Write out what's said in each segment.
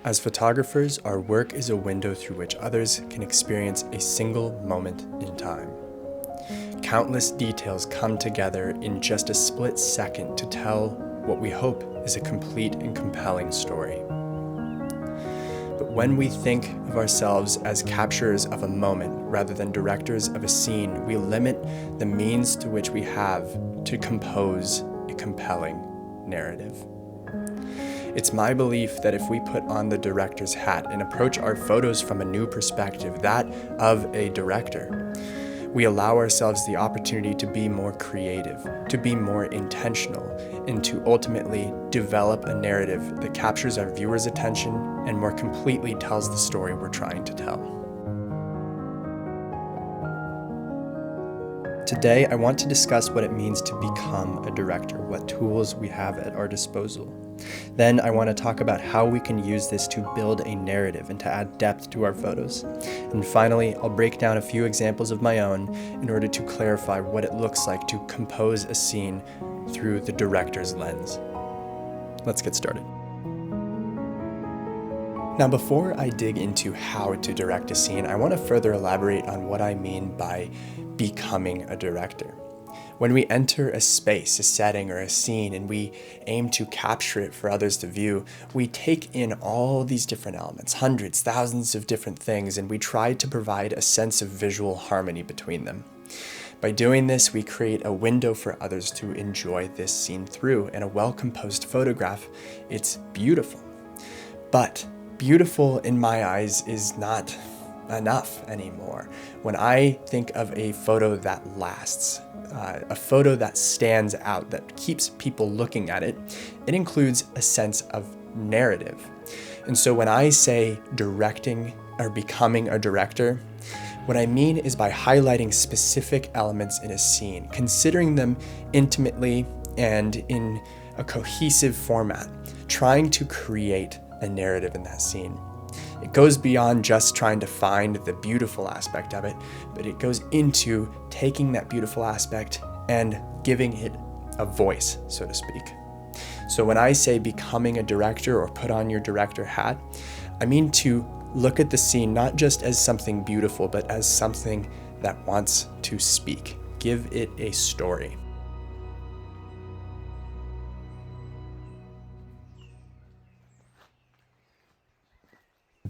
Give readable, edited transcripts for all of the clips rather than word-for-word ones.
As photographers, our work is a window through which others can experience a single moment in time. Countless details come together in just a split second to tell what we hope is a complete and compelling story. But when we think of ourselves as capturers of a moment rather than directors of a scene, we limit the means to which we have to compose a compelling narrative. It's my belief that if we put on the director's hat and approach our photos from a new perspective, that of a director, we allow ourselves the opportunity to be more creative, to be more intentional, and to ultimately develop a narrative that captures our viewers' attention and more completely tells the story we're trying to tell. Today, I want to discuss what it means to become a director, what tools we have at our disposal. Then I want to talk about how we can use this to build a narrative and to add depth to our photos. And finally, I'll break down a few examples of my own in order to clarify what it looks like to compose a scene through the director's lens. Let's get started. Now, before I dig into how to direct a scene, I want to further elaborate on what I mean by becoming a director. When we enter a space, a setting, or a scene, and we aim to capture it for others to view, we take in all these different elements, hundreds, thousands of different things, and we try to provide a sense of visual harmony between them. By doing this, we create a window for others to enjoy this scene through, and a well-composed photograph, it's beautiful. But beautiful in my eyes is not enough anymore. When I think of a photo that lasts, a photo that stands out, that keeps people looking at it, it includes a sense of narrative. And so when I say directing or becoming a director, what I mean is by highlighting specific elements in a scene, considering them intimately and in a cohesive format, trying to create a narrative in that scene. It goes beyond just trying to find the beautiful aspect of it, but it goes into taking that beautiful aspect and giving it a voice, so to speak. So when I say becoming a director or put on your director hat, I mean to look at the scene not just as something beautiful, but as something that wants to speak. Give it a story.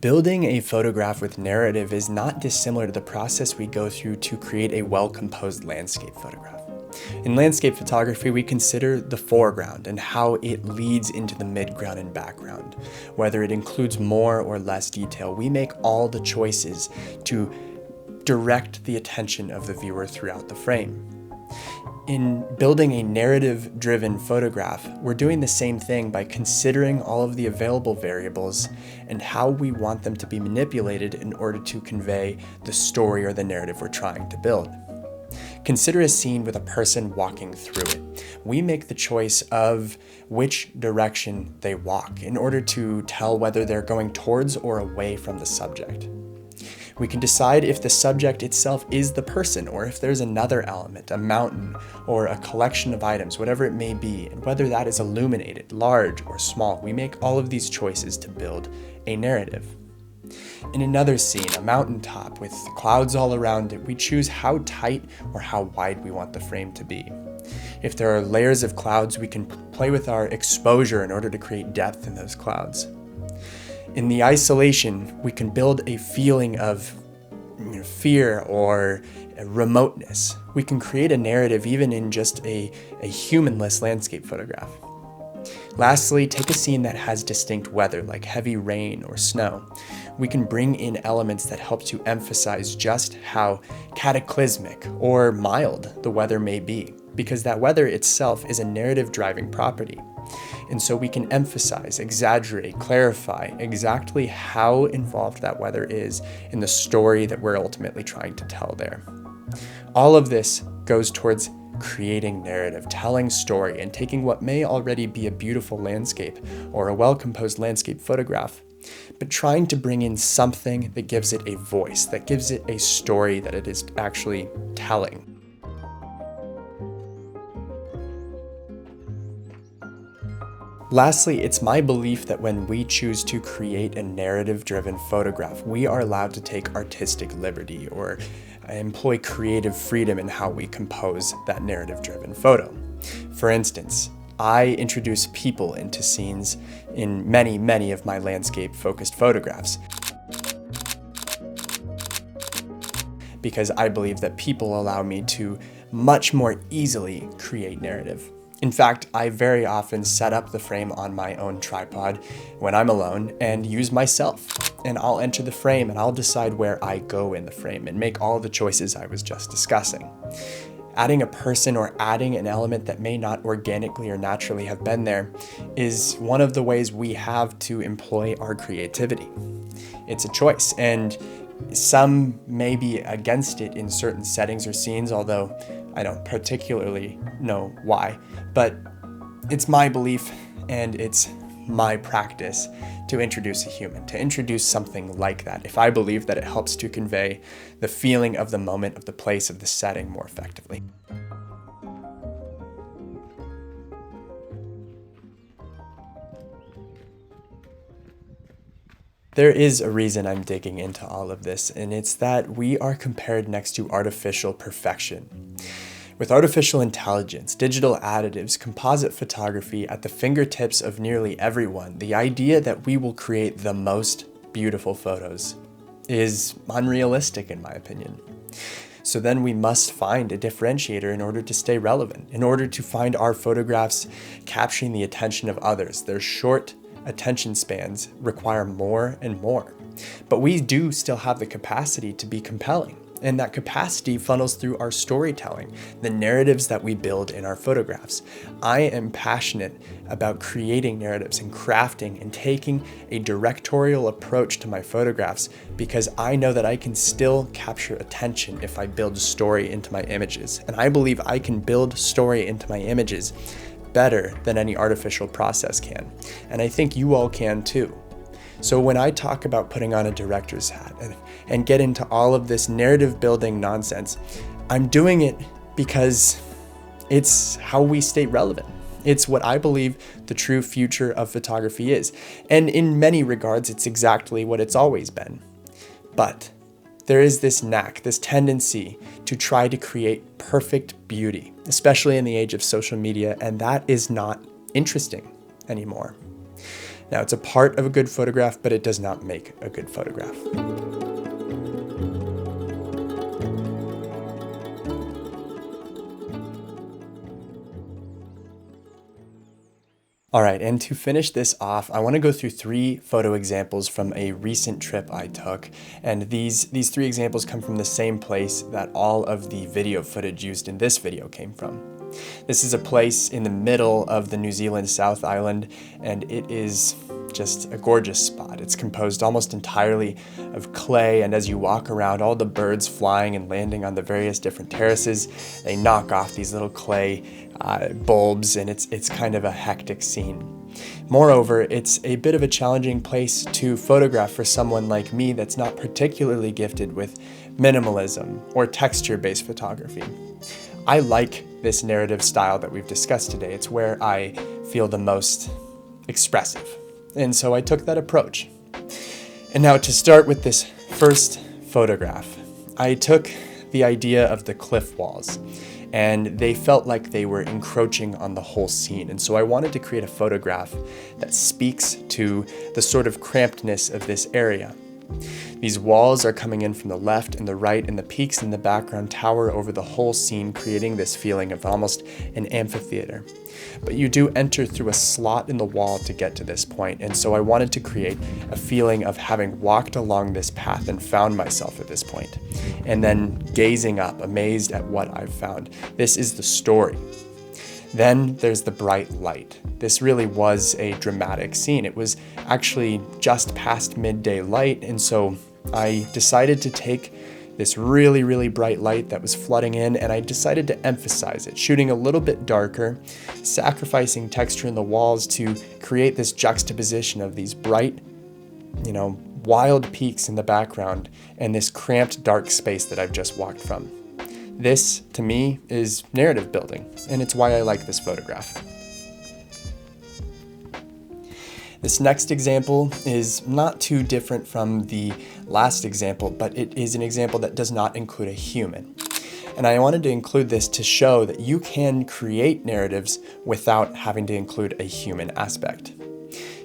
Building a photograph with narrative is not dissimilar to the process we go through to create a well-composed landscape photograph. In landscape photography, we consider the foreground and how it leads into the midground and background. Whether it includes more or less detail, we make all the choices to direct the attention of the viewer throughout the frame. In building a narrative-driven photograph, we're doing the same thing by considering all of the available variables and how we want them to be manipulated in order to convey the story or the narrative we're trying to build. Consider a scene with a person walking through it. We make the choice of which direction they walk in order to tell whether they're going towards or away from the subject. We can decide if the subject itself is the person or if there's another element, a mountain or a collection of items, whatever it may be, and whether that is illuminated, large or small. We make all of these choices to build a narrative. In another scene, a mountaintop with clouds all around it, we choose how tight or how wide we want the frame to be. If there are layers of clouds, we can play with our exposure in order to create depth in those clouds. In the isolation, we can build a feeling of fear or remoteness. We can create a narrative even in just a humanless landscape photograph. Lastly, take a scene that has distinct weather, like heavy rain or snow. We can bring in elements that help to emphasize just how cataclysmic or mild the weather may be, because that weather itself is a narrative-driving property. And so we can emphasize, exaggerate, clarify exactly how involved that weather is in the story that we're ultimately trying to tell there. All of this goes towards creating narrative, telling story, and taking what may already be a beautiful landscape or a well-composed landscape photograph, but trying to bring in something that gives it a voice, that gives it a story that it is actually telling. Lastly, it's my belief that when we choose to create a narrative-driven photograph, we are allowed to take artistic liberty or employ creative freedom in how we compose that narrative-driven photo. For instance, I introduce people into scenes in many of my landscape-focused photographs because I believe that people allow me to much more easily create narrative. In fact, I very often set up the frame on my own tripod when I'm alone and use myself. And I'll enter the frame and I'll decide where I go in the frame and make all the choices I was just discussing. Adding a person or adding an element that may not organically or naturally have been there is one of the ways we have to employ our creativity. It's a choice, and some may be against it in certain settings or scenes, although I don't particularly know why, but it's my belief and it's my practice to introduce a human, to introduce something like that, if I believe that it helps to convey the feeling of the moment, of the place, of the setting more effectively. There is a reason I'm digging into all of this, and it's that we are compared next to artificial perfection. With artificial intelligence, digital additives, composite photography at the fingertips of nearly everyone, the idea that we will create the most beautiful photos is unrealistic in my opinion. So then we must find a differentiator in order to stay relevant, in order to find our photographs capturing the attention of others. Their short attention spans require more and more, but we do still have the capacity to be compelling. And that capacity funnels through our storytelling, the narratives that we build in our photographs. I am passionate about creating narratives and crafting and taking a directorial approach to my photographs because I know that I can still capture attention if I build story into my images. And I believe I can build story into my images better than any artificial process can. And I think you all can too. So when I talk about putting on a director's hat and get into all of this narrative building nonsense, I'm doing it because it's how we stay relevant. It's what I believe the true future of photography is. And in many regards, it's exactly what it's always been. But there is this knack, this tendency to try to create perfect beauty, especially in the age of social media, and that is not interesting anymore. Now, it's a part of a good photograph, but it does not make a good photograph. All right, and to finish this off, I want to go through 3 photo examples from a recent trip I took. And these 3 examples come from the same place that all of the video footage used in this video came from. This is a place in the middle of the New Zealand South Island, and it is just a gorgeous spot. It's composed almost entirely of clay, and as you walk around, all the birds flying and landing on the various different terraces, they knock off these little clay bulbs, and it's kind of a hectic scene. Moreover, it's a bit of a challenging place to photograph for someone like me that's not particularly gifted with minimalism or texture-based photography. I like this narrative style that we've discussed today. It's where I feel the most expressive. And so I took that approach. And now to start with this first photograph, I took the idea of the cliff walls, and they felt like they were encroaching on the whole scene. And so I wanted to create a photograph that speaks to the sort of crampedness of this area. These walls are coming in from the left and the right, and the peaks in the background tower over the whole scene, creating this feeling of almost an amphitheater. But you do enter through a slot in the wall to get to this point, and so I wanted to create a feeling of having walked along this path and found myself at this point, and then gazing up, amazed at what I've found. This is the story. Then there's the bright light. This really was a dramatic scene. It was actually just past midday light, and so I decided to take this really bright light that was flooding in, and I decided to emphasize it, shooting a little bit darker, sacrificing texture in the walls to create this juxtaposition of these bright, wild peaks in the background and this cramped dark space that I've just walked from. This, to me, is narrative building, and it's why I like this photograph. This next example is not too different from the last example, but it is an example that does not include a human. And I wanted to include this to show that you can create narratives without having to include a human aspect.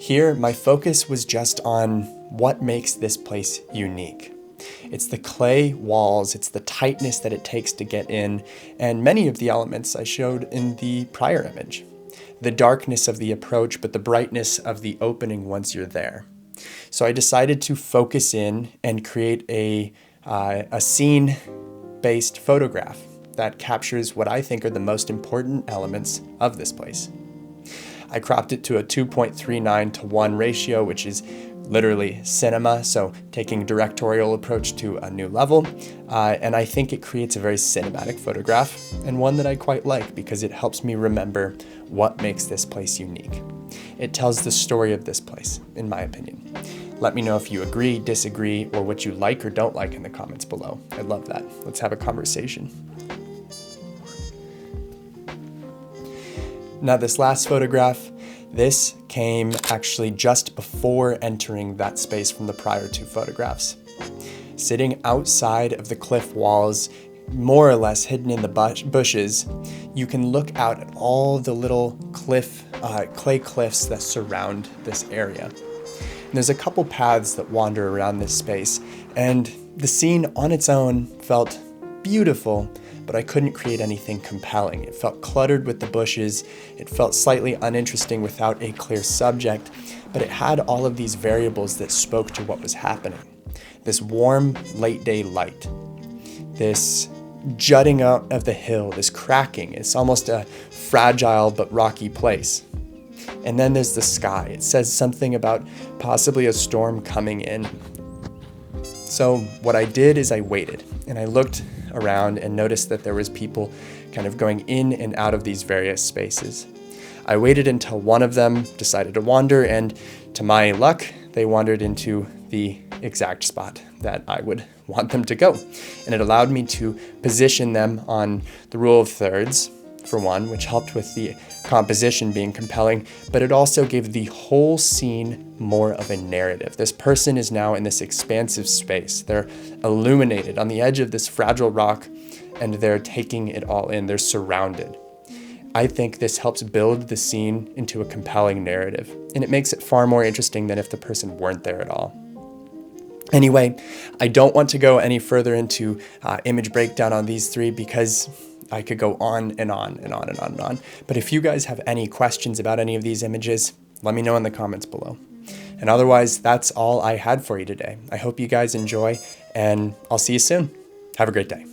Here, my focus was just on what makes this place unique. It's the clay walls, it's the tightness that it takes to get in, and many of the elements I showed in the prior image. The darkness of the approach, but the brightness of the opening once you're there. So I decided to focus in and create a scene-based photograph that captures what I think are the most important elements of this place. I cropped it to a 2.39:1 ratio, which is literally cinema, so taking directorial approach to a new level. And I think it creates a very cinematic photograph, and one that I quite like because it helps me remember what makes this place unique. It tells the story of this place, in my opinion. Let me know if you agree, disagree, or what you like or don't like in the comments below. I'd love that. Let's have a conversation. Now, this last photograph, this came actually just before entering that space from the prior two photographs. Sitting outside of the cliff walls, more or less hidden in the bushes, you can look out at all the little clay cliffs that surround this area. And there's a couple paths that wander around this space, and the scene on its own felt beautiful, but I couldn't create anything compelling. It felt cluttered with the bushes, it felt slightly uninteresting without a clear subject, but it had all of these variables that spoke to what was happening. This warm, late day light, this jutting out of the hill, this cracking, it's almost a fragile but rocky place. And then there's the sky. It says something about possibly a storm coming in. So what I did is I waited, and I looked around and noticed that there was people kind of going in and out of these various spaces. I waited until one of them decided to wander, and to my luck, they wandered into the exact spot that I would want them to go. And it allowed me to position them on the rule of thirds, for one, which helped with the composition being compelling, but it also gave the whole scene more of a narrative. This person is now in this expansive space. They're illuminated on the edge of this fragile rock, and they're taking it all in. They're surrounded. I think this helps build the scene into a compelling narrative, and it makes it far more interesting than if the person weren't there at all. Anyway, I don't want to go any further into image breakdown on these three because I could go on and on and on and on and on. But if you guys have any questions about any of these images, let me know in the comments below. And otherwise, that's all I had for you today. I hope you guys enjoy, and I'll see you soon. Have a great day.